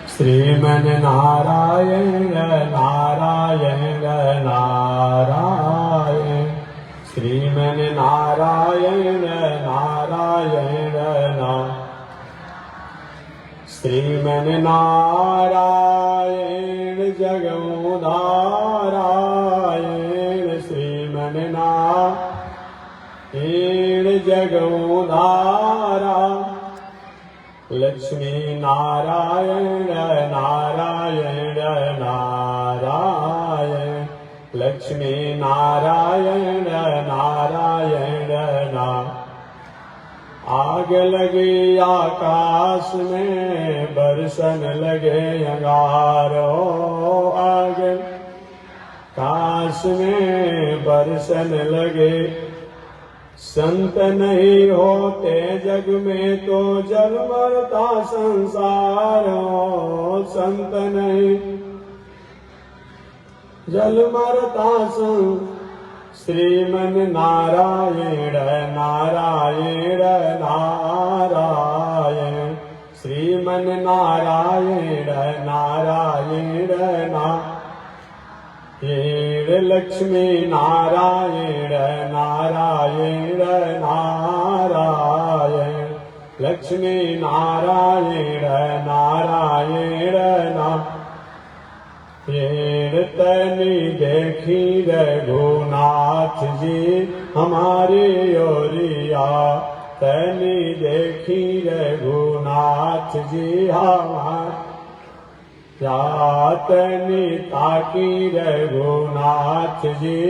श्रीमन नारायण नारायण नारायण, श्रीमन नारायण नारायण श्रीमन नारायण जगमुदारायण, श्रीमन नारायण जगमुदारा, लक्ष्मी नारायण नारायण नारायण, लक्ष्मी नारायण नारायण आग लगे आकाश में बरसन लगे अंगारो, आग आकाश में बरसन लगे, संत नहीं होते जग में तो जल मरता संसार, संत नहीं जल मरता श्रीमन नारायण नारायण नारायण, श्रीमन नारायण नारायण नारायण, लक्ष्मी नारायण नारायण नारायण, लक्ष्मी नारायण नारायण नारायण, तनी देखी रघुनाथ जी हमारे ओरिया, तनी देखी रघुनाथ जी हमारे, तनी ताकी रघुनाथ जी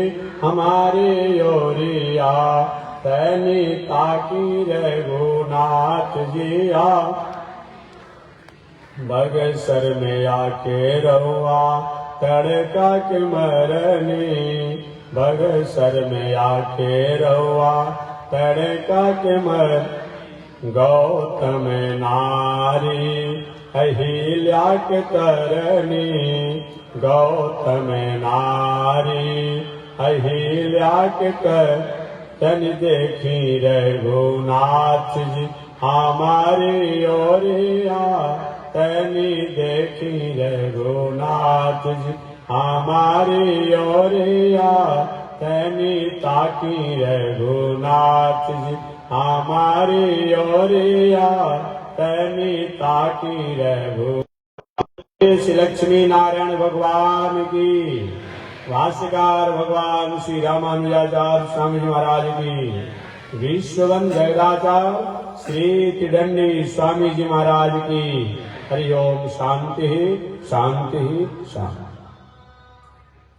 हमारे ओरिया, तनी ताकी रघुनाथ जी बगसर में आके रहुआ तड़का के मरनी, बगसर में आके रहुआ तड़का के मर, गौतम नारी अहिल्या के तरनी, गौतम नारी अहिल्या के कर, तन देखी रघुनाथ जी हमारी ओरिया, तनी देखी रघुनाथ जी हमारी ओरिया, तनी ताकी रघुनाथ जी हमारी ओरिया, तनी ताकी रघु। श्री लक्ष्मी नारायण भगवान की, भाष्यकार भगवान श्री रामानुजाचार्य स्वामी जी महाराज की, विश्ववंद जगदाचार्य श्री तिदंडी स्वामी जी महाराज की। हरि ओम। शांति शांति शांति।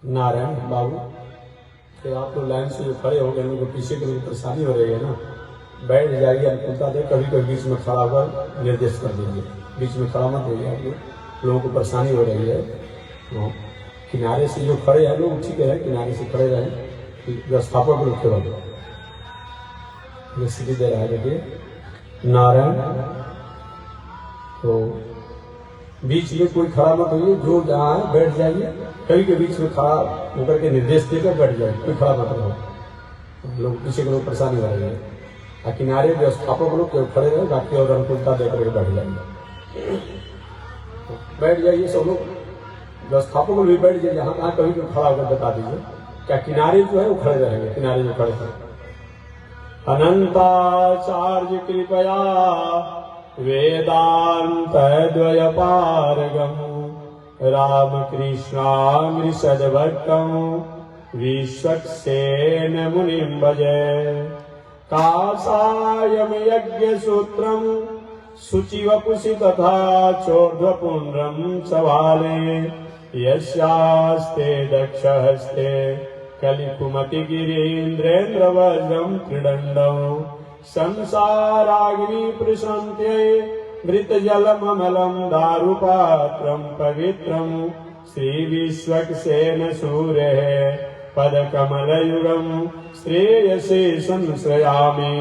नारायण बाबू, तो आप लोग लाइन से जो खड़े हो गए उनको पीछे के लिए परेशानी हो रही है ना, बैठ जाइए, अनुकूलता दे, कभी कभी बीच में खड़ा होकर निर्देश कर दीजिए, बीच में खड़ा मत होइए, आप लोगों को परेशानी हो रही है। तो किनारे से जो खड़े हैं लोग ठीक है, किनारे से खड़े रहें, व्यवस्थापक लोग केवल सीधी दे रहा है। देखिए नारायण, तो बीच में कोई खड़ा मत होइए, जो जहाँ है बैठ जाइए, कभी के बीच में खड़ा होकर के निर्देश देकर बैठ जाए, कोई खड़ा मत रहो, लोग पीछे के लोग परेशानी हो रही है। किनारे व्यवस्थापक लोग खड़े रहे, बाकी और अनुकूलता देकर के बैठ जाएंगे, बैठ जाइए सब लोग, व्यवस्थापक भी बैठ जाइए, जहाँ कहाँ कभी भी खड़ा होकर बता दीजिए, क्या किनारे जो है वो खड़े रहेंगे, किनारे जो खड़े हैं। अनंताचार्य कृपया वेदांत द्वय पारगम, रामकृष्णामृषद्भक्तं विश्वक्सेन मुनिं भजे, काषायं यज्ञसूत्रं शुचिवपुषि तथा चोर्ध्वपुण्ड्रं सवाले, यस्यास्ते दक्षहस्ते कलिकुमतिगिरीन्द्रेन्द्रवज्रं त्रिदण्डं, संसाराग्नि प्रशान्त्यै मृतजलममलं दारुपात्रं पवित्रं, श्रीविश्वक्सेन सूरेः पदकमलयुगं श्रेयसे संश्रयामि।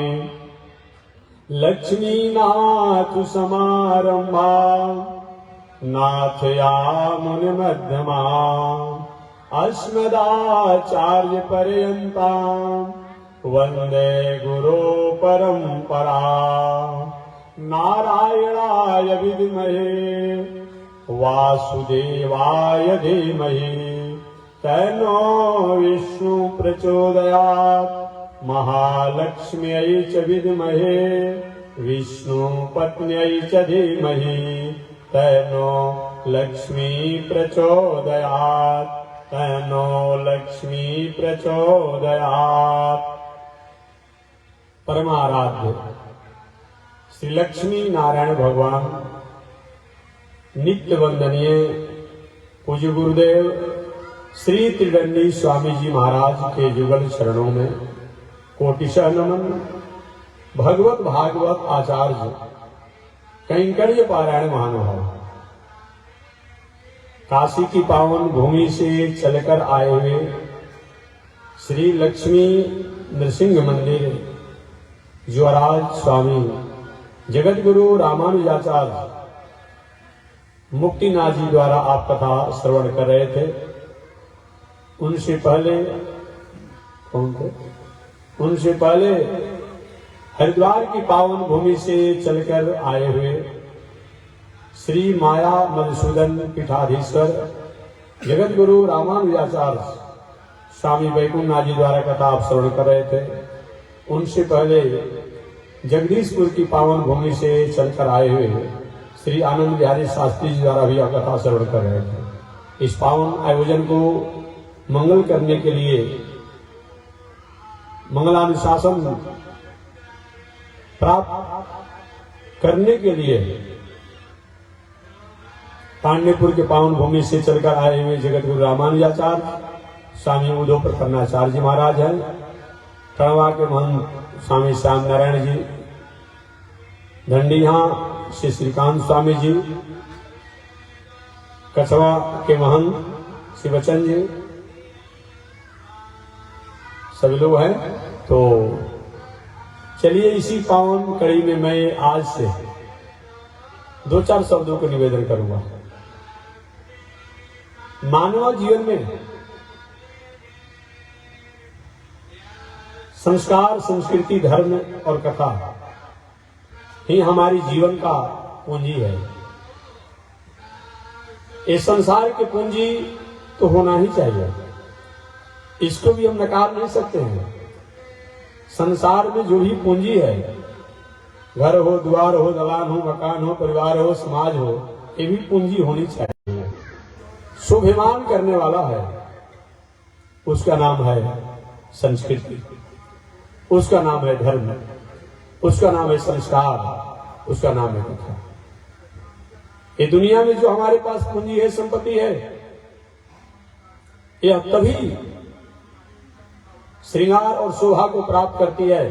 लक्ष्मीनाथ समारंभा नाथयामुनिमध्यमा, अस्मदाचार्य पर्यन्ता वन्दे गुरो परम्परा। नारायणाय देवाय विद्महे वासुदेवाय धीमहि तन्नो विष्णु प्रचोदयात्। महालक्ष्म्यै च विद्महे विष्णुपत्न्यै च धीमहि तन्नो लक्ष्मी प्रचोदयात्। तन्नो लक्ष्मी प्रचोदयात्। परमाराध्य श्री लक्ष्मी नारायण भगवान नित्य वंदनीय पूज्य गुरुदेव श्री त्रिदंडी स्वामी जी महाराज के युगल चरणों में कोटिशः नमन। भगवत भागवत आचार्य कैंकर्य पारायण महानुभाव, काशी की पावन भूमि से चलकर आए हुए श्री लक्ष्मी नृसिंह मंदिर ज्वराज स्वामी जगत गुरु रामानुजाचार्य मुक्तिनाथ जी द्वारा आप कथा श्रवण कर रहे थे। उनसे पहले कौन थे? उनसे पहले हरिद्वार की पावन भूमि से चलकर आए हुए श्री माया मधुसूदन पीठाधीश्वर जगत गुरु रामानुजाचार्य स्वामी वैकुंठनाथ जी द्वारा कथा आप श्रवण कर रहे थे। उनसे पहले जगदीशपुर की पावन भूमि से चलकर आए हुए श्री आनंद बिहारी शास्त्री जी द्वारा भी कथा श्रवण कर रहे थे। इस पावन आयोजन को मंगल करने के लिए, मंगलानुशासन प्राप्त करने के लिए पांडेपुर के पावन भूमि से चलकर आए हुए जगत गुरु रामानुजाचार्य स्वामी उदो प्रपन्नाचार्य जी महाराज हैं। टणवा के महंत स्वामी श्याम नारायण जी, धंडिया श्री श्रीकांत स्वामी जी, कछवा के महंत श्री बच्चन जी, सभी लोग हैं। तो चलिए इसी पावन कड़ी में मैं आज से दो चार शब्दों को निवेदन करूंगा। मानव जीवन में संस्कार, संस्कृति, धर्म और कथा ही हमारी जीवन का पूंजी है। इस संसार की पूंजी तो होना ही चाहिए, इसको भी हम नकार नहीं सकते हैं। संसार में जो भी पूंजी है, घर हो, द्वार हो, दलान हो, मकान हो, परिवार हो, समाज हो, ये भी पूंजी होनी चाहिए। स्वाभिमान करने वाला है, उसका नाम है संस्कृति, उसका नाम है धर्म, उसका नाम है संस्कार, उसका नाम है कथा। ये दुनिया में जो हमारे पास पूंजी है, संपत्ति है, यह तभी श्रृंगार और शोभा को प्राप्त करती है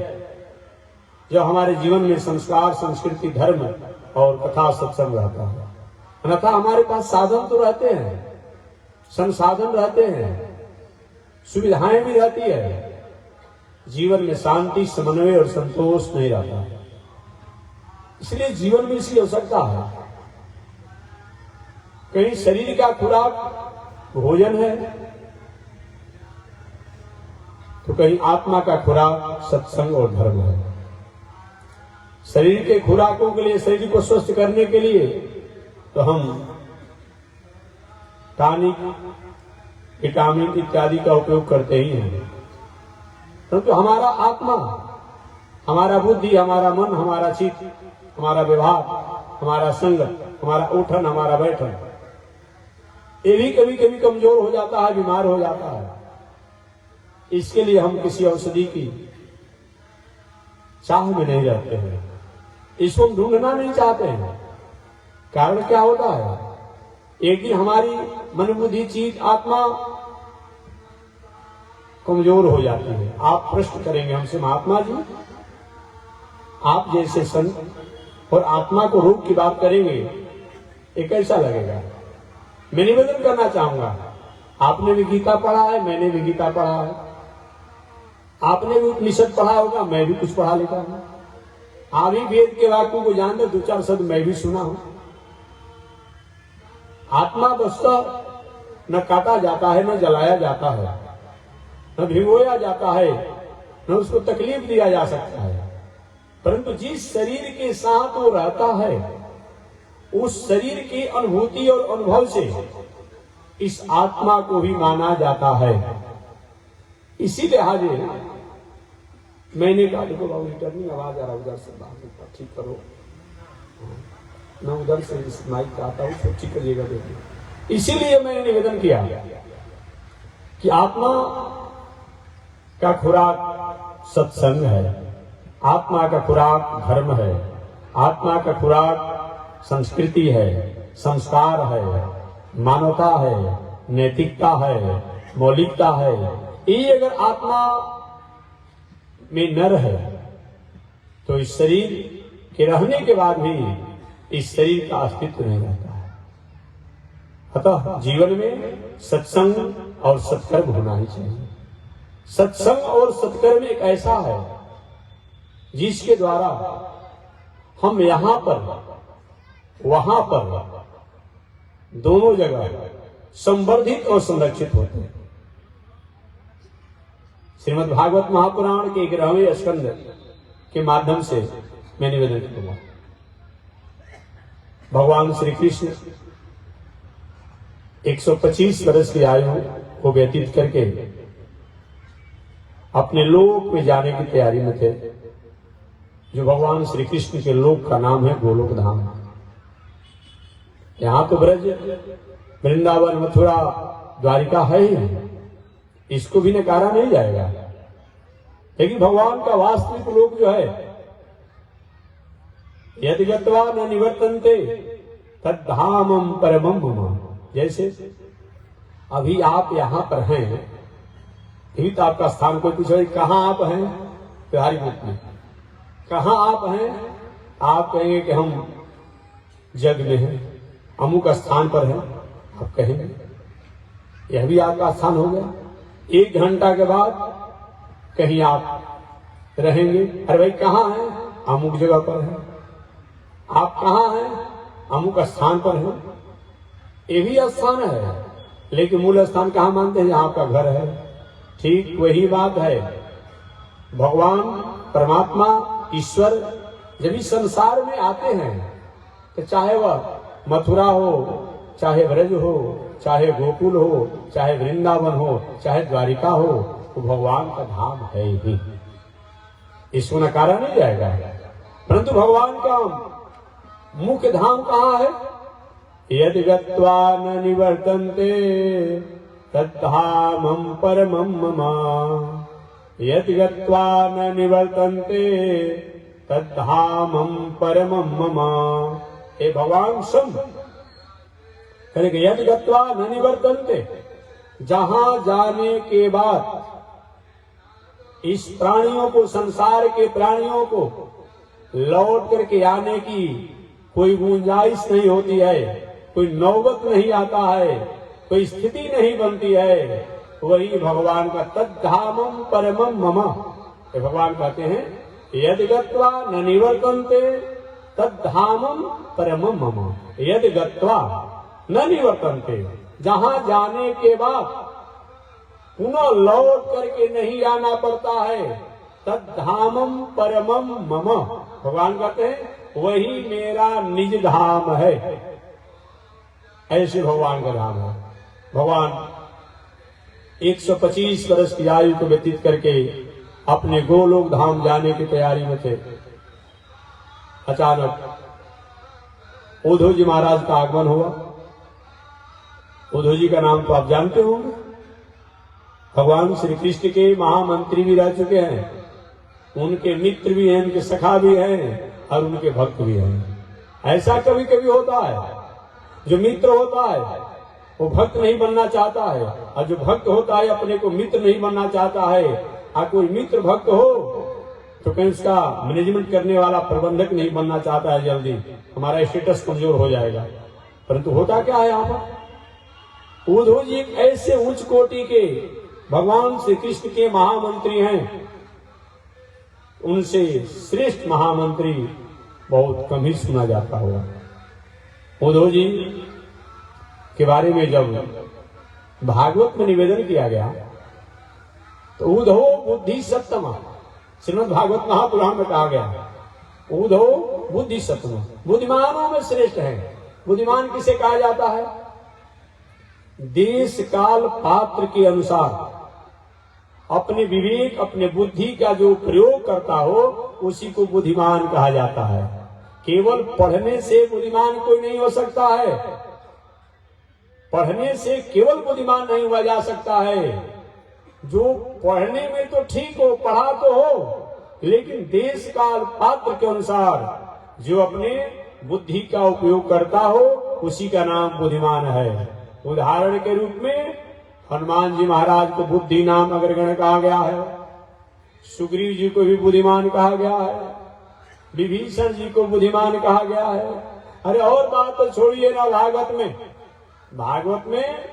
जब हमारे जीवन में संस्कार, संस्कृति, धर्म और कथा सत्संग रहता है। अन्यथा हमारे पास साधन तो रहते हैं, संसाधन रहते हैं, सुविधाएं भी रहती है, जीवन में शांति, समन्वय और संतोष नहीं रहता। इसलिए जीवन में इसकी आवश्यकता है। कहीं शरीर का खुराक भोजन है, तो कहीं आत्मा का खुराक सत्संग और धर्म है। शरीर के खुराकों के लिए, शरीर को स्वस्थ करने के लिए तो हम टॉनिक, विटामिन इत्यादि का उपयोग करते ही हैं, परंतु हमारा आत्मा, हमारा बुद्धि, हमारा मन, हमारा चित्त, हमारा व्यवहार, हमारा संग, हमारा उठन, हमारा बैठन, ये भी कभी कभी कमजोर हो जाता है, बीमार हो जाता है। इसके लिए हम किसी औषधि की चाह में नहीं रहते हैं, इसको हम ढूंढना नहीं चाहते हैं। कारण क्या होता है? एक दिन हमारी मन, बुद्धि, चित्त, आत्मा कमजोर हो जाती है। आप प्रश्न करेंगे हमसे, महात्मा जी आप जैसे संत और आत्मा को रोग की बात करेंगे, ये कैसा लगेगा? मैं निवेदन करना चाहूंगा, आपने भी गीता पढ़ा है, मैंने भी गीता पढ़ा है, आपने भी उपनिषद पढ़ा होगा, मैं भी कुछ पढ़ा लिखा हूं, आप ही वेद के वाक्यों को जानते, दो चार शब्द मैं भी सुना हूं। आत्मा वस्तु न काटा जाता है, न जलाया जाता है, न भिगोया जाता है, न उसको तकलीफ दिया जा सकता है, परंतु जिस शरीर के साथ वो रहता है उस शरीर की अनुभूति और अनुभव से इस आत्मा को भी माना जाता है। इसी लिहाजे मैंने कहा, देखो बाबू रिटर्निंग आवाज आ रहा, उधर से बात ठीक करो, मैं उधर से इस माइक आता हूँ, सब ठीक करिएगा। देखिए, इसीलिए मैंने निवेदन किया कि आत्मा का खुराक सत्संग है, आत्मा का खुराक धर्म है, आत्मा का खुराक संस्कृति है, संस्कार है, मानवता है, नैतिकता है, मौलिकता है। ये अगर आत्मा में न रहे तो इस शरीर के रहने के बाद भी इस शरीर का अस्तित्व नहीं रहता है। अतः जीवन में सत्संग और सत्कर्म होना ही चाहिए। सत्संग और सत्कर्म एक ऐसा है जिसके द्वारा हम यहां पर वहां पर दोनों जगह संवर्धित और संरक्षित होते हैं। श्रीमद् भागवत महापुराण के 11वें स्कंद के माध्यम से मैं निवेदन करूंगा। भगवान श्री कृष्ण 125 वर्ष की आयु को व्यतीत करके अपने लोक में जाने की तैयारी में थे, जो भगवान श्री कृष्ण के लोक का नाम है गोलोक धाम। यहां तो ब्रज, वृंदावन, मथुरा, द्वारिका है ही, इसको भी नकारा नहीं जाएगा। लेकिन भगवान का वास्तविक लोक जो है, यदि गत्वा न निवर्तन्ते तद्धामम परमम मम। जैसे अभी आप यहां पर हैं, अभी तो आपका स्थान, कोई पूछे कहां आप हैं, बिहारी मत में कहां आप हैं, आप कहेंगे कि हम जग में हैं, अमुक स्थान पर हैं, आप कहेंगे, यह भी आपका स्थान हो गया। 1 घंटा के बाद कहीं आप रहेंगे, अरे भाई कहाँ हैं, अमुक जगह पर है। आप कहाँ हैं, अमुक स्थान पर हैं। ये भी स्थान है, लेकिन मूल स्थान कहाँ मानते हैं, जहां आपका घर है। ठीक वही बात है, भगवान परमात्मा ईश्वर जब इस संसार में आते हैं तो चाहे वह मथुरा हो, चाहे ब्रज हो, चाहे गोकुल हो, चाहे वृंदावन हो, चाहे द्वारिका हो, तो भगवान का धाम है ही, इसको नकारा नहीं जाएगा। परंतु भगवान का मुख्य धाम कहाँ है? यदि गत्वा न निवर्तन्ते तद्धामं परमं मम। यदि गत्वा न निवर्तन्ते तद्धामं परमं मम। हे भगवान सम कहेंगे, यदि गत्वा न निवर्तन्ते, जहां जाने के बाद इस प्राणियों को, संसार के प्राणियों को लौट करके आने की कोई गुंजाइश नहीं होती है, कोई नौबत नहीं आता है, कोई स्थिति नहीं बनती है, वही भगवान का तद्धामम परमम मम। भगवान कहते हैं, यदि गत्वा न निवर्तन्ते तद्धामम परमम मम। यदि गत्वा न निवर्तन्ते, जहां जाने के बाद पुनः लौट करके नहीं आना पड़ता है, तद्धामम परमम मम। भगवान कहते हैं, वही मेरा निज धाम है। ऐसे भगवान का धाम है। भगवान 125 वर्ष की आयु को व्यतीत करके अपने गोलोक धाम जाने की तैयारी में थे। अचानक उद्धव जी महाराज का आगमन हुआ। उद्धव जी का नाम तो आप जानते होंगे, भगवान श्री कृष्ण के महामंत्री भी रह चुके हैं, उनके मित्र भी हैं, उनके सखा भी हैं और उनके भक्त भी हैं। ऐसा कभी कभी होता है, जो मित्र होता है वो भक्त नहीं बनना चाहता है, और जो भक्त होता है अपने को मित्र नहीं बनना चाहता है। और कोई मित्र भक्त हो तो कहीं उसका मैनेजमेंट करने वाला प्रबंधक नहीं बनना चाहता है, जल्दी हमारा स्टेटस कमजोर हो जाएगा। परंतु होता क्या है, यहाँ पर उद्धव जी एक ऐसे उच्च कोटि के भगवान श्री कृष्ण के महामंत्री हैं, उनसे श्रेष्ठ महामंत्री बहुत कम ही सुना जाता होगा। उद्धव जी के बारे में जब भागवत में निवेदन किया गया तो उद्धव बुद्धि सप्तमा, श्रीमद् भागवत महापुराण में कहा गया, उद्धव बुद्धि सप्तमा, बुद्धिमानों में श्रेष्ठ है। बुद्धिमान किसे कहा जाता है? देश काल पात्र के अनुसार अपने विवेक, अपने बुद्धि का जो प्रयोग करता हो उसी को बुद्धिमान कहा जाता है। केवल पढ़ने से बुद्धिमान कोई नहीं हो सकता है। पढ़ने से केवल बुद्धिमान नहीं हुआ जा सकता है। जो पढ़ने में तो ठीक हो, पढ़ा तो हो, लेकिन देश काल पात्र के अनुसार जो अपने बुद्धि का उपयोग करता हो उसी का नाम बुद्धिमान है। उदाहरण के रूप में हनुमान जी महाराज को बुद्धि नाम अग्रगण्य कहा गया है, सुग्रीव जी को भी बुद्धिमान कहा गया है, विभीषण जी को बुद्धिमान कहा गया है। अरे और बात तो छोड़िए ना, भागवत में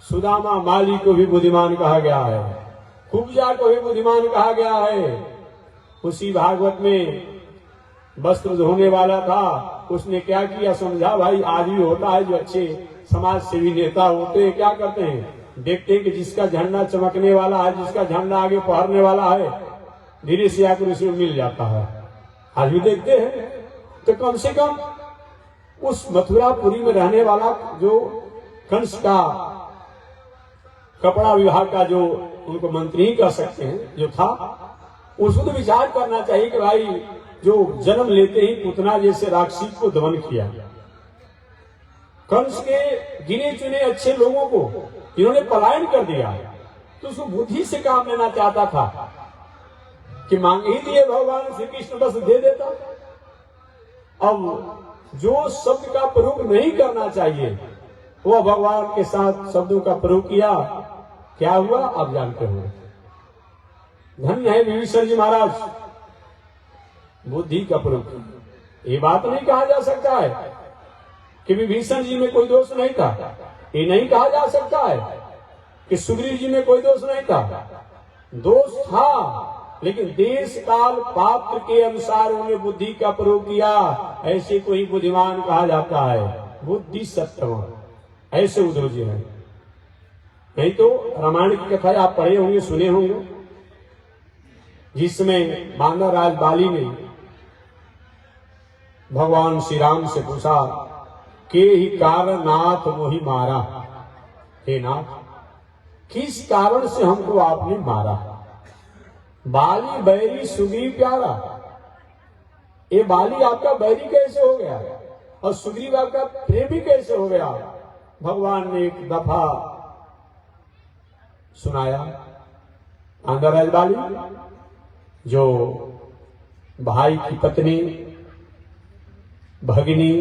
सुदामा माली को भी बुद्धिमान कहा गया है, कुब्जा को भी बुद्धिमान कहा गया है। उसी भागवत में वस्त्र धोने वाला था, उसने क्या किया समझा, भाई आदमी होता है जो अच्छे समाज सेवी नेता होते हैं, क्या करते हैं, देखते हैं कि जिसका झंडा चमकने वाला है, जिसका झंडा आगे फहरने वाला है, धीरे से आकर उसे मिल जाता है। आज भी देखते हैं। तो कम से कम उस मथुरापुरी में रहने वाला जो कंस का कपड़ा विभाग का जो उनको मंत्री ही कह सकते हैं जो था, उसको तो विचार करना चाहिए कि भाई जो जन्म लेते ही पुतना जैसे राक्षसी को दमन किया, कंस के गिने चुने अच्छे लोगों को इन्होंने पलायन कर दिया, तो उसको बुद्धि से काम लेना चाहता था कि मांग ही दिए भगवान श्री कृष्ण बस दे देता। अब जो शब्द का प्रयोग नहीं करना चाहिए वो भगवान के साथ शब्दों का प्रयोग किया, क्या हुआ आप जानते हो। धन्य है विभीषण जी महाराज, बुद्धि का प्रयोग किया। ये बात नहीं कहा जा सकता है कि विभीषण जी में कोई दोष नहीं था, ये नहीं कहा जा सकता है कि सुग्रीव जी में कोई दोष नहीं था। दोष था, लेकिन देश काल पात्र के अनुसार उन्हें बुद्धि का प्रयोग किया, ऐसे को ही बुद्धिमान कहा जाता है। बुद्धि सत्यम, ऐसे उद्धव जी हैं। नहीं तो रामायण की कथा आप पढ़े होंगे, सुने होंगे, जिसमें वानर राज बाली ने भगवान श्री राम से पूछा के ही कारण नाथ मोहि मारा, हे नाथ किस कारण से हमको आपने मारा। बाली बैरी सुग्रीव प्यारा, ये बाली आपका बैरी कैसे हो गया और सुग्रीव आपका प्रेमी कैसे हो गया। भगवान ने एक दफा सुनाया। अंदर बाली जो भाई की पत्नी, भगिनी,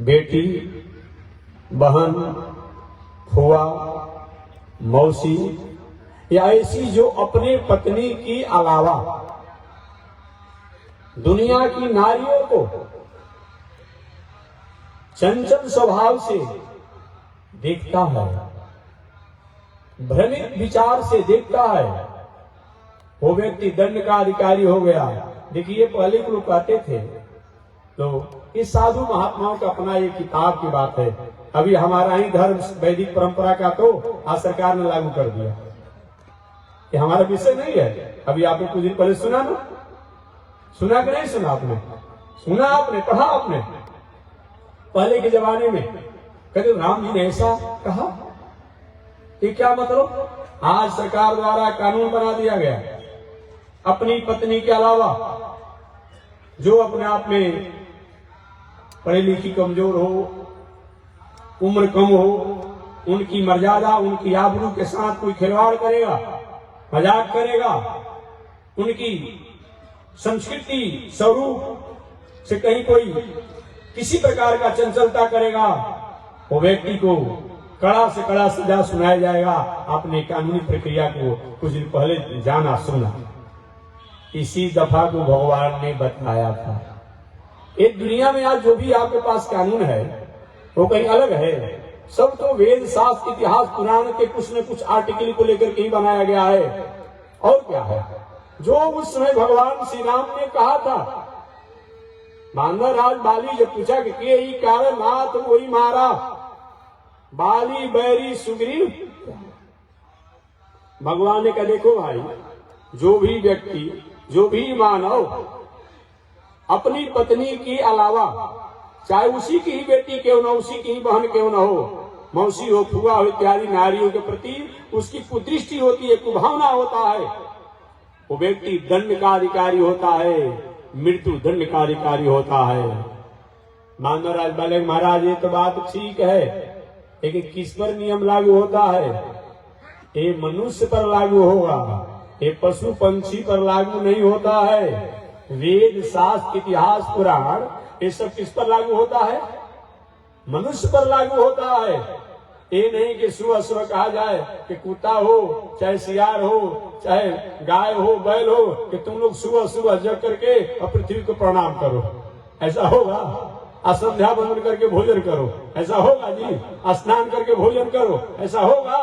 बेटी, बहन, फुआ, मौसी, या ऐसी जो अपने पत्नी की अलावा दुनिया की नारियों को चंचल स्वभाव से देखता है, भ्रमित विचार से देखता है, वो व्यक्ति दंड का अधिकारी हो गया। देखिए पहले के लोग कहते थे, तो इस साधु महात्माओं का अपना ये किताब की बात है। अभी हमारा ही धर्म वैदिक परंपरा का तो आज सरकार ने लागू कर दिया, ये हमारा विषय नहीं है। अभी आपने कुछ दिन पहले सुना ना, सुना कि नहीं सुना आपने? सुना आपने, पढ़ा आपने। पहले के जमाने में कहते राम जी ने ऐसा कहा, ये क्या मतलब? आज सरकार द्वारा कानून बना दिया गया, अपनी पत्नी के अलावा जो अपने आप में पढ़ी लिखी कमजोर हो, उम्र कम हो, उनकी मर्यादा, उनकी आबरू के साथ कोई खिलवाड़ करेगा, मजाक करेगा, उनकी संस्कृति स्वरूप से कहीं कोई किसी प्रकार का चंचलता करेगा, वो व्यक्ति को कड़ा से कड़ा सजा सुनाया जाएगा। आपने कानूनी प्रक्रिया को कुछ दिन पहले जाना सुना, इसी दफा को भगवान ने बताया था। एक दुनिया में आज जो भी आपके पास कानून है वो कहीं अलग है। सब तो वेद शास्त्र इतिहास पुराण के कुछ न कुछ आर्टिकल को लेकर के ही बनाया गया है। और क्या है जो उस समय भगवान श्री राम ने कहा था। वानर राज बाली जब पूछा कि ही कारण नाथ वही मारा, बाली बैरी सुग्रीव, भगवान ने कहा देखो भाई, जो भी व्यक्ति, जो भी मानव अपनी पत्नी के अलावा चाहे उसी की ही बेटी क्यों न, उसी की ही बहन क्यों न हो, मौसी हो, फुआ हो, इत्यादि नारियों के प्रति उसकी कुदृष्टि होती है, कुभावना होता है। वो व्यक्ति दंड का अधिकारी होता है, मृत्यु दंड का अधिकारी होता है। महाराज बोले महाराज ये तो बात ठीक है, लेकिन किस पर नियम लागू होता है? ये मनुष्य पर लागू होगा, ये पशु पंछी पर लागू नहीं होता है। वेद शास्त्र इतिहास पुराण ये सब किस पर लागू होता है? मनुष्य पर लागू होता है। ये नहीं कि सुबह सुबह कहा जाए कि कुत्ता हो चाहे सियार हो चाहे गाय हो बैल हो कि तुम लोग सुबह सुबह जग करके और पृथ्वी को प्रणाम करो, ऐसा होगा? असंध्या बंदन करके भोजन करो, ऐसा होगा जी? स्नान करके भोजन करो, ऐसा होगा?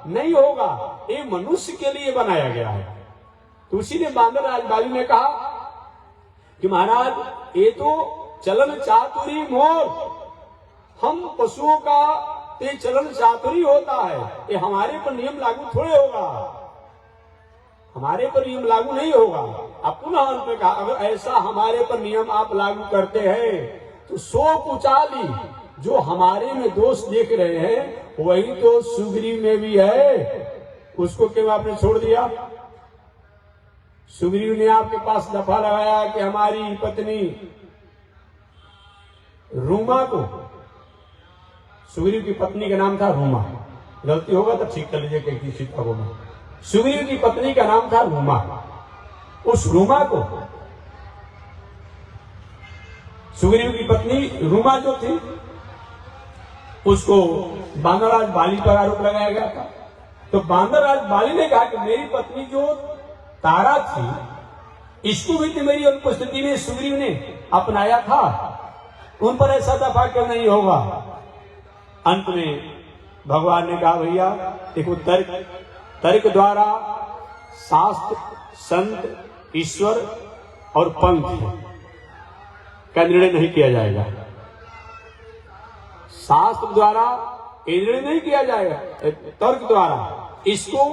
नहीं होगा। ये मनुष्य के लिए बनाया गया है। तो उसी ने बांदर राजबाली ने कहा कि महाराज ये तो चलन चातुरी मोर, हम पशुओं का ये चलन चातुरी होता है, ये हमारे पर नियम लागू थोड़े होगा, हमारे पर नियम लागू नहीं होगा। अब पुनः अंत में कहा अगर ऐसा हमारे पर नियम आप लागू करते हैं तो सो कुचाली जो हमारे में दोष देख रहे हैं वही तो सुग्रीव में भी है, उसको क्यों आपने छोड़ दिया? सुग्रीव ने आपके पास दफा लगाया कि हमारी पत्नी रूमा को, सुग्रीव की पत्नी का नाम था रूमा, गलती होगा तो ठीक कर लीजिए कि सीता को, सुग्रीव की पत्नी का नाम था रूमा। उस रूमा को, सुग्रीव की पत्नी रूमा जो थी उसको बांदरराज बाली पर आरोप लगाया गया था। तो बांदरराज बाली ने कहा कि मेरी पत्नी जो तारा थी इसको भी तो मेरी अनुपस्थिति में सुग्रीव ने अपनाया था, उन पर ऐसा दफा क्यों नहीं होगा? अंत में भगवान ने कहा भैया देखो तर्क द्वारा शास्त्र, संत, ईश्वर और पंथ का निर्णय नहीं किया जाएगा। शास्त्र द्वारा निर्णय नहीं किया जाएगा, तर्क द्वारा इसको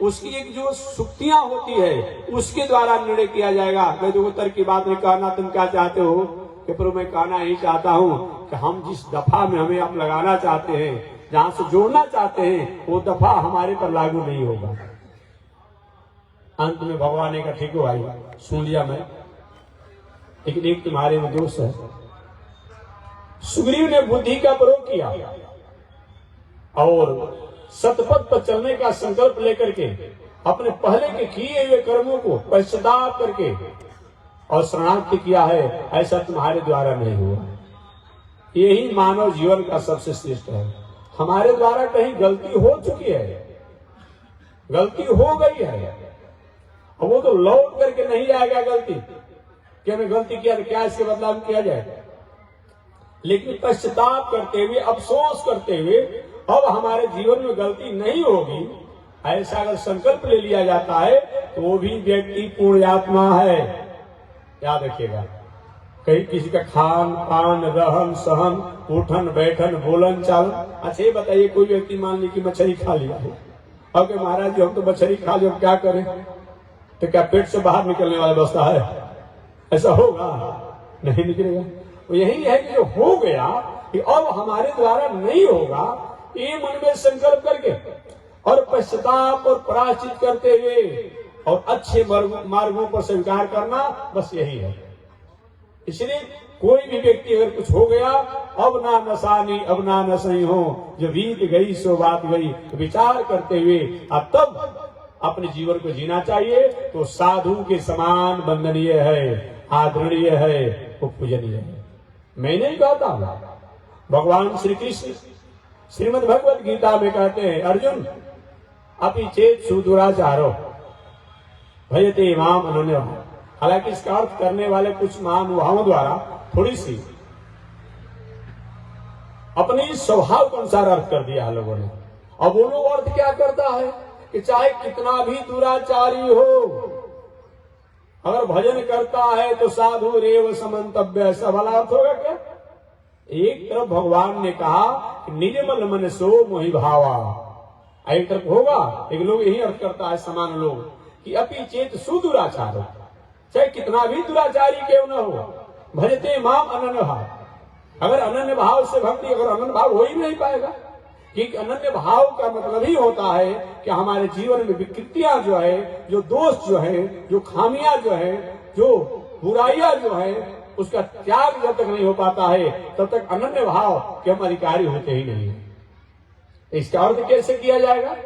उसकी एक जो सुक्तियां होती है उसके द्वारा निर्णय किया जाएगा। मैं देखो तर्क की बात नहीं कहना, तुम क्या चाहते हो कि प्रभु मैं कहना ही चाहता हूं कि हम जिस दफा में हमें आप लगाना चाहते हैं, जहां से जोड़ना चाहते हैं वो दफा हमारे पर लागू नहीं होगा। अंत में भगवान ने कहा ठीक हो भाई सुन लिया मैं, लेकिन एक तुम्हारे में दोष है। सुग्रीव ने बुद्धि का प्रयोग किया और सतपथ पर चलने का संकल्प लेकर के अपने पहले के किए हुए कर्मों को पश्चाताप करके और शरणागति किया है, ऐसा तुम्हारे द्वारा नहीं हुआ। यही मानव जीवन का सबसे श्रेष्ठ है। हमारे द्वारा कहीं गलती हो चुकी है, गलती हो गई है, और वो तो लौट करके नहीं आएगा गलती कि हमें गलती किया तो क्या इसके बदलाव किया जाए, लेकिन पश्चाताप करते हुए अफसोस करते हुए अब हमारे जीवन में गलती नहीं होगी ऐसा अगर संकल्प ले लिया जाता है तो वो भी व्यक्ति पुण्यात्मा है। याद रखिएगा, कहीं किसी का खान पान रहन सहन उठन बैठन बोलन चालन, अच्छा ये बताइए कोई व्यक्ति मान ली कि मछली खा लिया है और कि महाराज जी हम तो मछली खा लिया हम क्या करें, तो क्या पेट से बाहर निकलने वाला अवस्था है? ऐसा होगा? नहीं निकलेगा। तो यही है कि जो हो गया कि अब हमारे द्वारा नहीं होगा, ये मन में संकल्प करके और पश्चाताप और प्रायश्चित करते हुए और अच्छे मार्गों पर स्वीकार करना, बस यही है। इसलिए कोई भी व्यक्ति अगर कुछ हो गया, अब ना नसानी अब ना नसई हो, जो बीत गई सो बात गई, तो विचार करते हुए अब तब अपने जीवन को जीना चाहिए। तो साधु के समान वंदनीय है, आदरणीय है, वो पूजनीय है। मैं नहीं कहता हूं, भगवान श्री कृष्ण श्रीमद् भगवत गीता में कहते हैं अर्जुन अपि चेत सुदुराचारो भजते माम अनन्य। हालांकि इसका अर्थ करने वाले कुछ महानुभावों द्वारा थोड़ी सी अपनी स्वभाव के अनुसार अर्थ कर दिया है लोगों ने। अब वो लोग अर्थ क्या करता है कि चाहे कितना भी दुराचारी हो, अगर भजन करता है तो साधु रेव समन्तव्य, ऐसा वाला अर्थ होगा क्या? एक तरफ भगवान ने कहा कि निर्मल मन सो मोहि भावा, एक तरफ होगा, एक लोग यही अर्थ करता है समान लोग कि अपि चेत सुदुराचार, चाहे कितना भी दुराचारी क्यों न हो, भजते माम अनन्यः, अगर अनन्य भाव से भक्ति, अगर अनन्य भाव हो ही नहीं पाएगा, क्योंकि अनन्य भाव का मतलब ही होता है कि हमारे जीवन में विकृतियां जो है, जो दोष जो है, जो खामियां जो है, जो बुराइयां जो है, उसका त्याग जब तक नहीं हो पाता है तब तक अनन्य भाव के हम अधिकारी होते ही नहीं। इसका अर्थ कैसे किया जाएगा?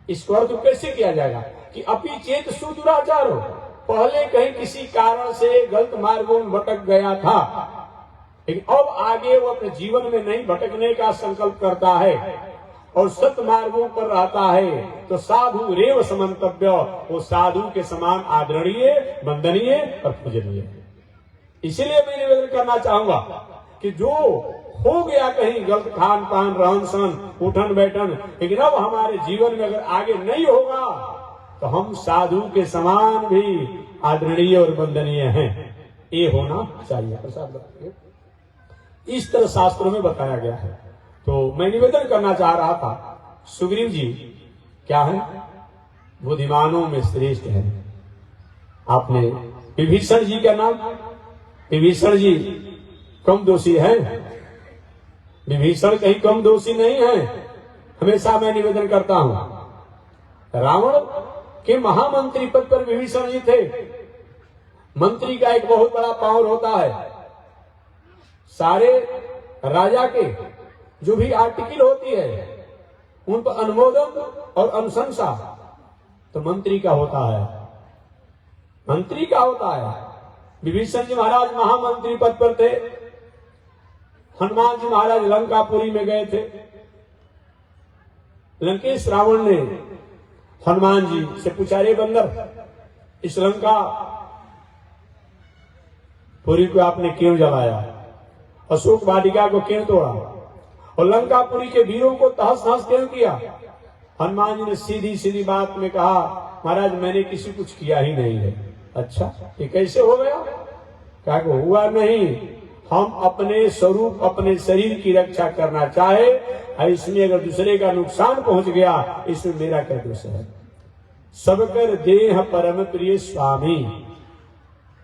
इसका अर्थ कैसे किया जाएगा कि अपि चेत सुदुराचार हो, पहले कहीं किसी कारण से गलत मार्गों में भटक गया था, लेकिन अब आगे वो अपने जीवन में नहीं भटकने का संकल्प करता है और सत्य मार्गों पर रहता है, तो साधु रेव समंतव्य, वो साधु के समान आदरणीय, वंदनीय और पूजनीय। इसीलिए मैं निवेदन करना चाहूंगा कि जो हो गया कहीं गलत खान पान, रहन सहन, उठन बैठन, लेकिन अब हमारे जीवन में अगर आगे नहीं होगा तो हम साधु के समान भी आदरणीय और वंदनीय हैं। ये होना चाहिए। प्रसाद बताइए। इस तरह शास्त्रों में बताया गया है। तो मैं निवेदन करना चाह रहा था, सुग्रीव जी क्या है? बुद्धिमानों में श्रेष्ठ है। आपने विभीषण जी का नाम, विभीषण जी कम दोषी है? विभीषण कहीं कम दोषी नहीं है। हमेशा मैं निवेदन करता हूं, रावण के महामंत्री पद पर विभीषण जी थे। मंत्री का एक बहुत बड़ा पावर होता है, सारे राजा के जो भी आर्टिकल होती है उन पर अनुमोदन और अनुशंसा तो मंत्री का होता है, मंत्री का होता है। विभीषण जी महाराज महामंत्री पद पर थे। हनुमान जी महाराज लंकापुरी में गए थे। लंकेश रावण ने हनुमान जी से पूछा, रे बंदर, इस लंका पुरी को आपने क्यों जलाया? अशोक वाटिका को क्यों तोड़ा? और लंकापुरी के वीरों को तहस नहस क्यों किया? हनुमान जी ने सीधी सीधी बात में कहा, महाराज मैंने किसी कुछ किया ही नहीं है। अच्छा, ये कैसे हो गया? क्या को हुआ नहीं? हम अपने स्वरूप, अपने शरीर की रक्षा करना चाहे, इसमें अगर दूसरे का नुकसान पहुंच गया, इसमें मेरा क्या दोष है? सबकर देह परम प्रिय स्वामी।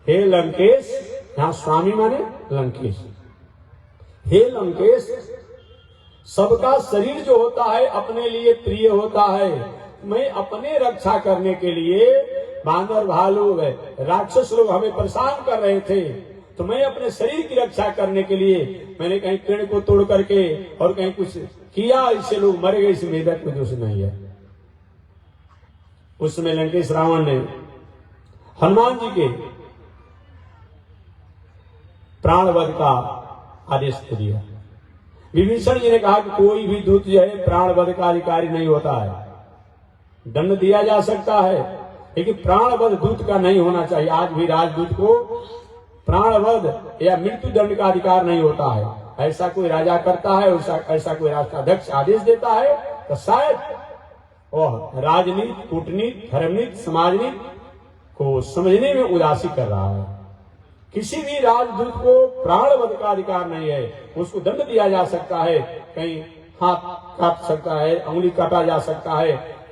हे लंकेश, यहां स्वामी माने लंकेश। हे लंकेश, सबका शरीर जो होता है अपने लिए प्रिय होता है। मैं अपने रक्षा करने के लिए, बानर भालू राक्षस लोग हमें परेशान कर रहे थे, तो मैं अपने शरीर की रक्षा करने के लिए मैंने कहीं पेड़ को तोड़ करके और कहीं कुछ किया, इससे लोग मर गए, इसमें मेरा कोई दोष नहीं है। उस समय लंकेश रावण ने हनुमान जी के प्राणवध का आदेश दिया। विभीषण जी ने कहा कि कोई भी दूत जो है प्राणवध का अधिकारी नहीं होता है। दंड दिया जा सकता है, लेकिन प्राणवध दूत का नहीं होना चाहिए। आज भी राजदूत को प्राणवध या मृत्यु दंड का अधिकार नहीं होता है। ऐसा कोई राजा करता है, ऐसा कोई राष्ट्राध्यक्ष आदेश देता है, तो शायद वह राजनीति, कूटनीति, धर्मनीति, समाजनीति को समझने में उदासी कर रहा है। किसी भी राजदूत को प्राणवध का अधिकार नहीं है। उसको दंड दिया जा सकता है, कहीं हाथ काट सकता है, उंगली काटा जा सकता है,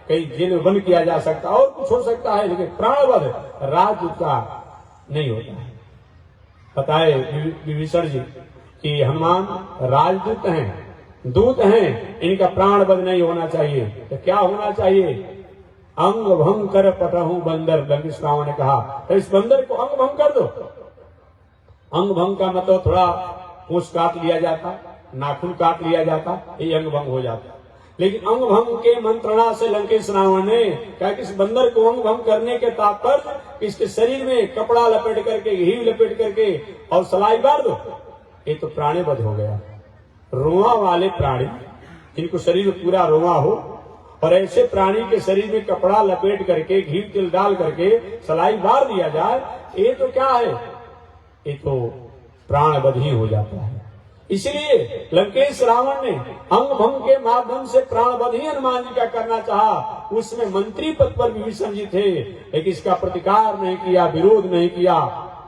कहीं जेल में बंद किया जा सकता है, और कुछ हो सकता है, लेकिन प्राणवध राजदूत का नहीं होता है। बताए विभीषण जी कि हनुमान राजदूत हैं, दूत हैं, इनका प्राणवध नहीं होना चाहिए। तो क्या होना चाहिए? अंग भंग कर पटहूं बंदर, लंकेश रावण ने कहा। तो इस बंदर को अंग भंग कर दो। अंग भंग का मतलब थोड़ा पूंछ काट लिया जाता, नाखून काट लिया जाता, ये अंग भंग हो जाता। लेकिन अंग भंग के मंत्रणा से लंकेश रावण ने कहा कि इस बंदर को अंग भंग करने के तात्पर्य इसके शरीर में कपड़ा लपेट करके, घी लपेट करके और सलाई बार दो। ये तो प्राणवध हो गया। रोआ वाले प्राणी, जिनको शरीर में पूरा रोआ हो, और ऐसे प्राणी के शरीर में कपड़ा लपेट करके, घी तिल डाल करके सलाई बार दिया जाए, ये तो क्या है? ये तो प्राणवध ही हो जाता है। इसलिए लंकेश रावण ने अंग भंग के माध्यम से प्राणवध ही हनुमान जी का करना चाहा। उसमें मंत्री पद पर विभीषण जी थे, लेकिन इसका प्रतिकार नहीं किया, विरोध नहीं किया,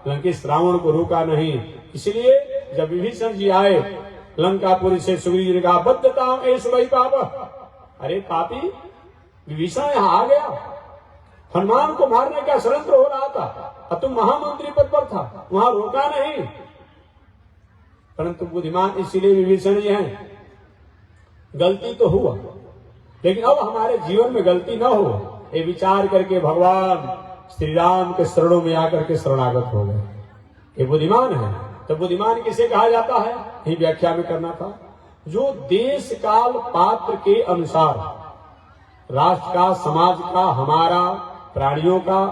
लंकेश रावण को रोका नहीं। इसलिए जब विभीषण जी आए लंकापुरी से, सुग्रीव जी ने कहा, बद्धता ऐस वही पाप। अरे पापी, विभीषण यहाँ आ गया, हनुमान को मारने का षड्यंत्र हो रहा था और तुम महामंत्री पद पर था, वहां रोका नहीं। परंतु बुद्धिमान इसीलिए विभीषण जी हैं। गलती तो हुआ, लेकिन अब हमारे जीवन में गलती ना हो, ये विचार करके भगवान श्री राम के शरणों में आकर के शरणागत हो गए। ये बुद्धिमान है। तो बुद्धिमान किसे कहा जाता है, यही व्याख्या में करना था। जो देश काल पात्र के अनुसार राष्ट्र का, समाज का, हमारा, प्राणियों का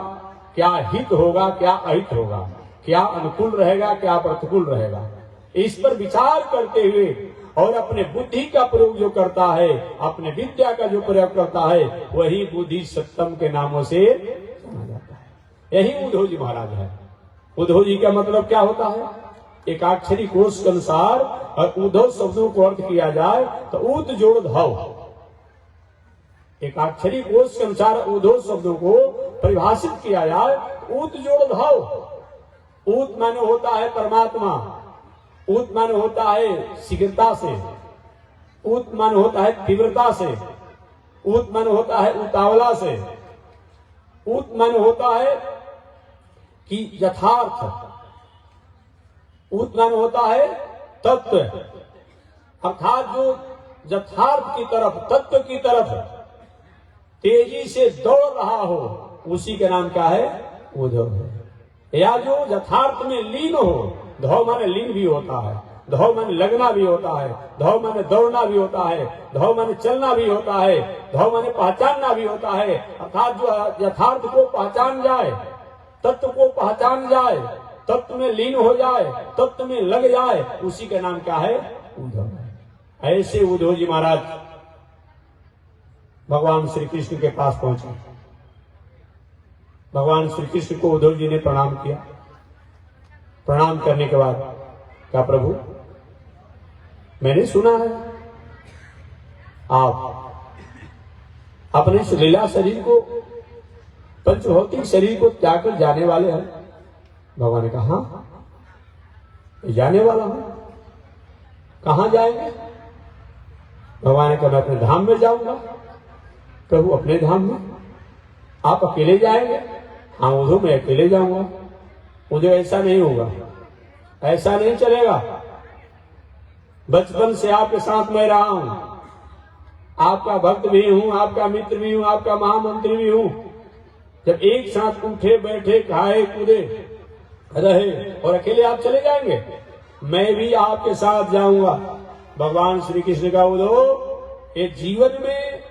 क्या हित होगा, क्या अहित होगा, क्या अनुकूल रहेगा, क्या प्रतिकूल रहेगा, इस पर विचार करते हुए और अपने बुद्धि का प्रयोग जो करता है, अपने विद्या का जो प्रयोग करता है, वही बुद्धि सत्तम के नामों से जाना जाता है। यही उद्धव जी महाराज है। उद्धव जी का मतलब क्या होता है, एकाक्षरी कोश के अनुसार और उद्धव शब्दों को अर्थ किया जाए तो उद जोड़ धव। एकाक्षरी कोश के अनुसार उद्धव शब्दों को परिभाषित किया जाए, उद जोड़ धव। उत माने होता है परमात्मा, उत माने होता है शीघ्रता से, उत माने होता है तीव्रता से, उत माने होता है उतावला से, उत माने होता है कि यथार्थ, उत माने होता है तत्व, अर्थात जो यथार्थ की तरफ, तत्व की तरफ तेजी से दौड़ रहा हो, उसी का नाम क्या है, उद्धव है। या जो यथार्थ में लीन हो, धौ माने लीन भी होता है, धौ माने लगना भी होता है, धौ माने दौड़ना भी होता है, धौ माने चलना भी होता है, धौ माने पहचानना भी होता है। अर्थात जो यथार्थ को पहचान जाए, तत्व को पहचान जाए, तत्व में लीन हो जाए, तत्व में लग जाए, उसी का नाम क्या है, उद्धव। ऐसे उद्धव जी महाराज भगवान श्री कृष्ण के पास पहुंचे। भगवान श्री कृष्ण को उद्धव जी ने प्रणाम किया। प्रणाम करने के बाद कहा, प्रभु मैंने सुना है आप अपने इस लीला शरीर को, पंचभौतिक शरीर को त्याग कर जाने वाले हैं। भगवान ने कहा, हाँ जाने वाला हूं। कहां जाएंगे? भगवान ने कहा, मैं अपने धाम में जाऊंगा। प्रभु अपने धाम में आप अकेले जाएंगे? हाँ उद्धव मैं अकेले जाऊंगा। उद्धव ऐसा नहीं होगा, ऐसा नहीं चलेगा। बचपन से आपके साथ मैं रहा हूं, आपका भक्त भी हूं, आपका मित्र भी हूं, आपका महामंत्री भी हूं। जब एक साथ उठे बैठे खाए कूदे रहे और अकेले आप चले जाएंगे, मैं भी आपके साथ जाऊंगा। भगवान श्री कृष्ण का उद्धव, ये जीवन में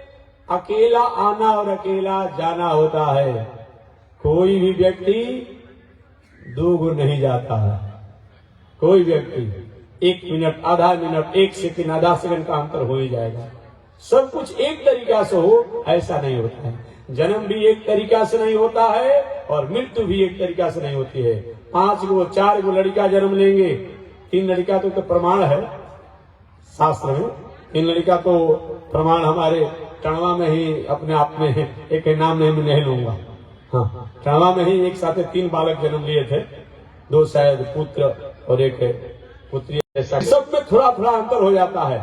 अकेला आना और अकेला जाना होता है। कोई भी व्यक्ति दो गुण नहीं जाता है। कोई व्यक्ति 1 मिनट, आधा मिनट, 1 सेकंड, आधा सेकंड का अंतर हो ही जाएगा। सब कुछ एक तरीका से हो ऐसा नहीं होता है। जन्म भी एक तरीका से नहीं होता है और मृत्यु भी एक तरीका से नहीं होती है। 5 गो 4 गो लड़का जन्म लेंगे, 3 लड़का तो प्रमाण है शास्त्र में। 3 लड़का तो प्रमाण हमारे टणवा में ही अपने आप में है। एक नाम नहीं लूंगा, हाँ टणवा में ही एक साथ 3 बालक जन्म लिए थे, 2 शायद पुत्र और 1 पुत्री। सब में थोड़ा थोड़ा अंतर हो जाता है,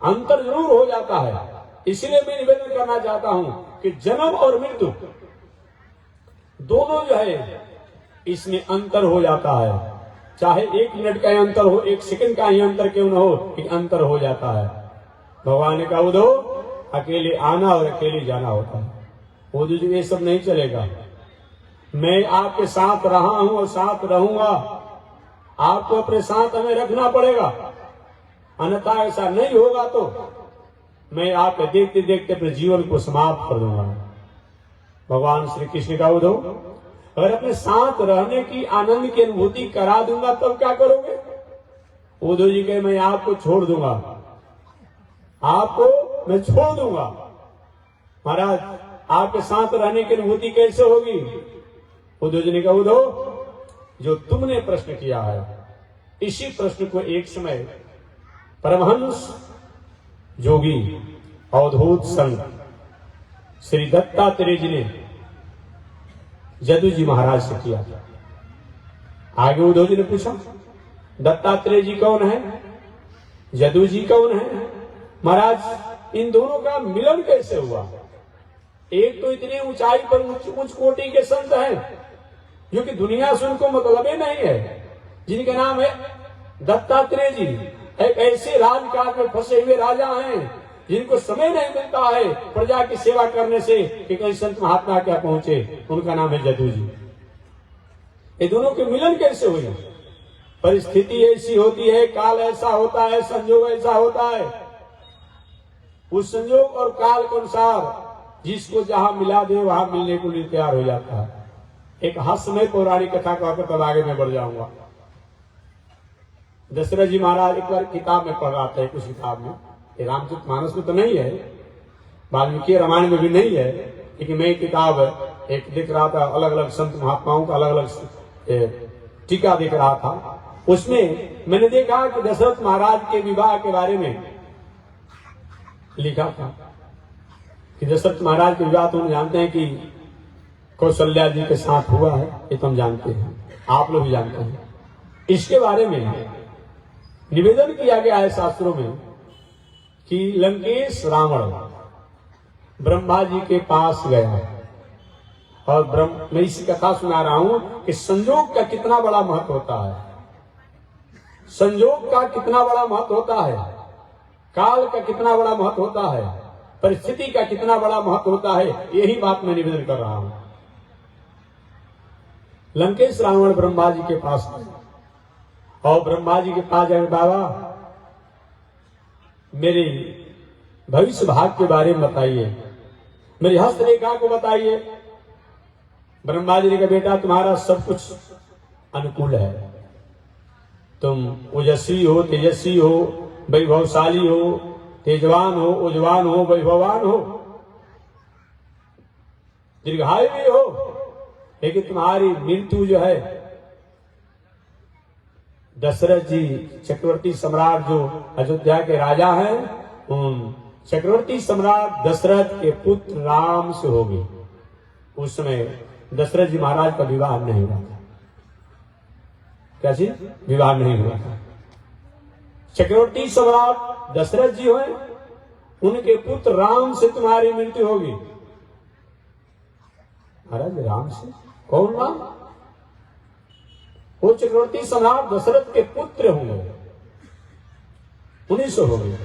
अंतर जरूर हो जाता है। इसलिए मैं निवेदन करना चाहता हूं कि जन्म और मृत्यु दोनों जो है इसमें अंतर हो जाता है। चाहे 1 मिनट का ही अंतर हो, 1 सेकंड का ही अंतर क्यों न हो, एक अंतर हो जाता है। भगवान ने कहा, उद्धव अकेले आना और अकेले जाना होता है। उद्धव जी ये सब नहीं चलेगा। मैं आपके साथ रहा हूं और साथ रहूंगा। आपको अपने साथ हमें रखना पड़ेगा, अन्यथा ऐसा नहीं होगा तो मैं आपके देखते देखते अपने जीवन को समाप्त कर दूंगा। भगवान श्री कृष्ण का, उद्धव अगर अपने साथ रहने की आनंद की अनुभूति करा दूंगा तब क्या करोगे? उद्धव जी कहे, मैं आपको छोड़ दूंगा, आपको मैं छोड़ दूंगा। महाराज आपके साथ रहने की अनुभूति कैसे होगी? उद्धव जी ने कहा, उद्धव जो तुमने प्रश्न किया है, इसी प्रश्न को एक समय परमहंस जोगी अवधूत संत श्री दत्तात्रेय जी ने जदू जी महाराज से किया। आगे उद्धव जी ने पूछा, दत्तात्रेय जी कौन है, जदू जी कौन है? महाराज इन दोनों का मिलन कैसे हुआ? एक तो इतनी ऊंचाई पर उच्च कोटि के संत हैं जो कि दुनिया से उनको मतलब ही नहीं है, जिनका नाम है दत्तात्रेय जी एक ऐसे राजकाज में फंसे हुए राजा हैं जिनको समय नहीं मिलता है प्रजा की सेवा करने से कि कोई संत महात्मा क्या पहुंचे। उनका नाम है जदू जी। ये दोनों के मिलन कैसे हुए? परिस्थिति ऐसी होती है, काल ऐसा होता है, संजोग ऐसा होता है। उस संजोग और काल के अनुसार जिसको जहां मिला दे वहां मिलने को लिए तैयार हो जाता है। एक हास्यमय पौराणिक कथा कहकर तब आगे मैं बढ़ जाऊंगा। दशरथ जी महाराज एक बार किताब में पढ़ रहा था, कुछ किताब में, रामचरितमानस में तो नहीं है, वाल्मीकि रामायण में भी नहीं है, लेकिन मैं किताब एक देख रहा था, अलग अलग संत महात्माओं का अलग अलग टीका देख रहा था। उसमें मैंने देखा कि दशरथ महाराज के विवाह के बारे में लिखा था कि दशरथ महाराज के विवाह तो हम जानते हैं कि कौशल्या जी के साथ हुआ है, ये तो हम जानते हैं, आप लोग भी जानते हैं। इसके बारे में निवेदन किया गया है शास्त्रों में कि लंकेश रावण ब्रह्मा जी के पास गया और मैं इसी कथा सुना रहा हूं कि संजोग का कितना बड़ा महत्व होता है, संजोग का कितना बड़ा महत्व होता है, काल का कितना बड़ा महत्व होता है, परिस्थिति का कितना बड़ा महत्व होता है। यही बात मैं निवेदन कर रहा हूं। लंकेश रावण ब्रह्मा जी के पास गए और ब्रह्मा जी के पास जाए, बाबा मेरे भविष्य भाग के बारे में बताइए, मेरी हस्तरेखा को बताइए। ब्रह्मा जी ने कहा, बेटा तुम्हारा सब कुछ अनुकूल है, तुम ओजस्वी हो, तेजस्वी हो, वैभवशाली हो, तेजवान हो, उजवान हो, वैभवान हो, दीर्घायु भी हो, लेकिन तुम्हारी मृत्यु जो है, दशरथ जी चक्रवर्ती सम्राट जो अयोध्या के राजा हैं, उन चक्रवर्ती सम्राट दशरथ के पुत्र राम से होगी। उस समय दशरथ जी महाराज का विवाह नहीं हुआ था। क्या चीज? विवाह नहीं हुआ था। चक्रवर्ती सम्राट दशरथ जी हुए, उनके पुत्र राम से तुम्हारी मृत्यु होगी। महाराज राम से? कौन राम? वो चक्रवर्ती सम्राट दशरथ के पुत्र होंगे, उन्हीं से होंगे।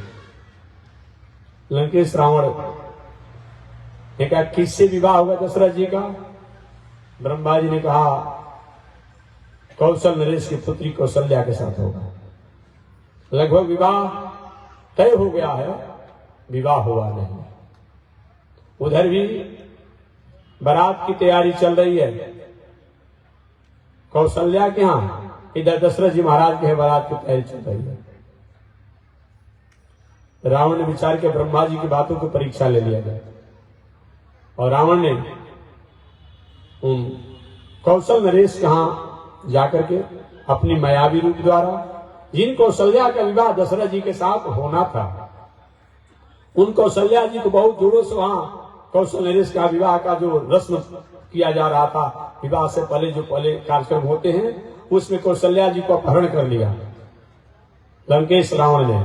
लंकेश रावण ने कहा, किससे विवाह होगा दशरथ जी का? ब्रह्मा जी ने कहा, कौशल नरेश की पुत्री कौशल्या के साथ होगा। लगभग विवाह तय हो गया है, विवाह हुआ नहीं। उधर भी बारात की तैयारी चल रही है कौशल्या के यहां, इधर दशरथ जी महाराज के बारात की तैयारी चल रही है। रावण ने विचार किया, ब्रह्मा जी की बातों को परीक्षा ले लिया जाए, और रावण ने उन कौशल नरेश कहां जाकर के अपनी मायावी रूप द्वारा, जिन कौशल्या का विवाह दशरथ जी के साथ होना था, उन कौशल्या जी को बहुत जोरों से वहां कौशल नरेश का विवाह का जो रस्म किया जा रहा था, विवाह से पहले जो पहले कार्यक्रम होते हैं, उसमें कौशल्या जी को अपहरण कर लिया लंकेश रावण ने,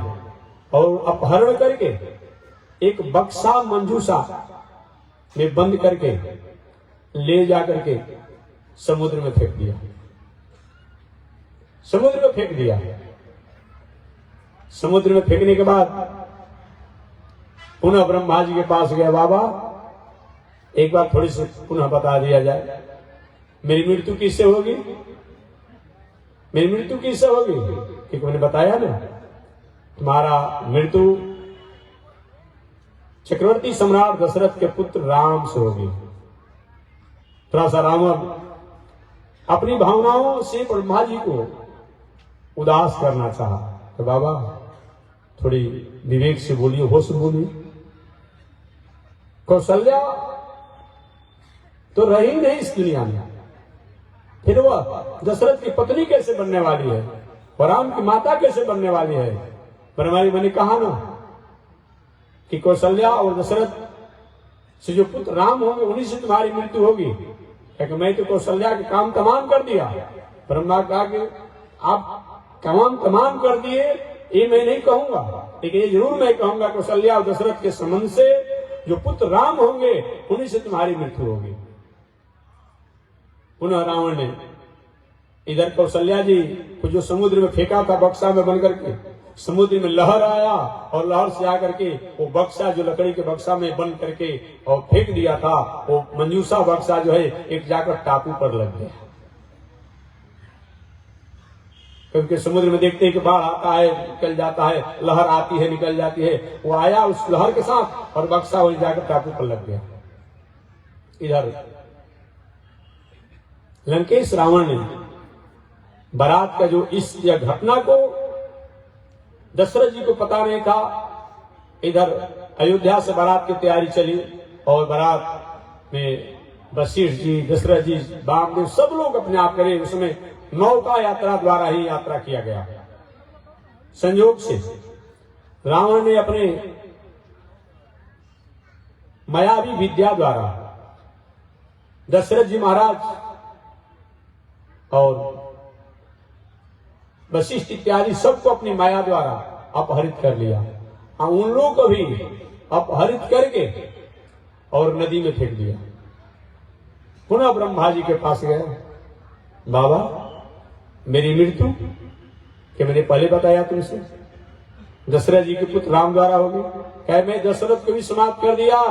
और अपहरण करके एक बक्सा मंजूषा में बंद करके ले जाकर के समुद्र में फेंक दिया। समुद्र में फेंक दिया। समुद्र में फेंकने के बाद पुनः ब्रह्मा जी के पास गया, बाबा एक बार थोड़ी सी पुनः बता दिया जाए, मेरी मृत्यु किससे होगी? मेरी मृत्यु किससे होगी? क्योंकि मैंने बताया ना, तुम्हारा मृत्यु चक्रवर्ती सम्राट दशरथ के पुत्र राम से होगी। थोड़ा सा रावण अपनी भावनाओं से ब्रह्मा जी को उदास करना चाहा, तो बाबा थोड़ी विवेक से बोलिए, होश से बोलिए। कौशल्या तो रही नहीं इस दुनिया में, फिर वह दशरथ की पत्नी कैसे बनने वाली है और राम की माता कैसे बनने वाली है? ब्रह्मा जी मैंने कहा ना कि कौशल्या और दशरथ से जो पुत्र राम होंगे, उन्हीं से तुम्हारी मृत्यु होगी। क्योंकि मैं तो कौशल्या के काम तमाम कर दिया। ब्रह्मा कहा कि आप काम तमाम कर दिए, ये मैं नहीं कहूंगा, लेकिन ये जरूर मैं कहूंगा कौशल्या और दशरथ के संबंध से जो पुत्र राम होंगे, उन्हीं से तुम्हारी मृत्यु होगी। पुनः रावण ने इधर कौशल्या जी को जो समुद्र में फेंका था बक्सा में बन करके, समुद्र में लहर आया और लहर से आकर के वो बक्सा जो लकड़ी के बक्सा में बंद करके और फेंक दिया था, वो मंजूषा बक्सा जो है एक जाकर टापू पर लग गया। क्योंकि समुद्र में देखते हैं कि बाढ़ आता है निकल जाता है, लहर आती है निकल जाती है, वो आया उस लहर के साथ और बक्सा वहीं जाकर टापू पर लग गया। इधर लंकेश रावण ने बारात का जो इस घटना को दशरथ जी को पता नहीं था। इधर अयोध्या से बारात की तैयारी चली और बारात में वशिष्ठ जी, दशरथ जी, वामदेव सब लोग अपने आप करे। उसमें नौका यात्रा द्वारा ही यात्रा किया गया। संयोग से रावण ने अपने मायावी विद्या द्वारा दशरथ जी महाराज और वशिष्ठ इत्यादि सबको अपनी माया द्वारा अपहरित कर लिया। उन लोगों को भी अपहरित करके और नदी में फेंक दिया। पुनः ब्रह्मा जी के पास गया, बाबा मेरी मृत्यु कि मैंने पहले बताया तुमसे दशरथ जी के पुत्र राम द्वारा होगी। कहे मैं दशरथ को भी समाप्त कर दिया।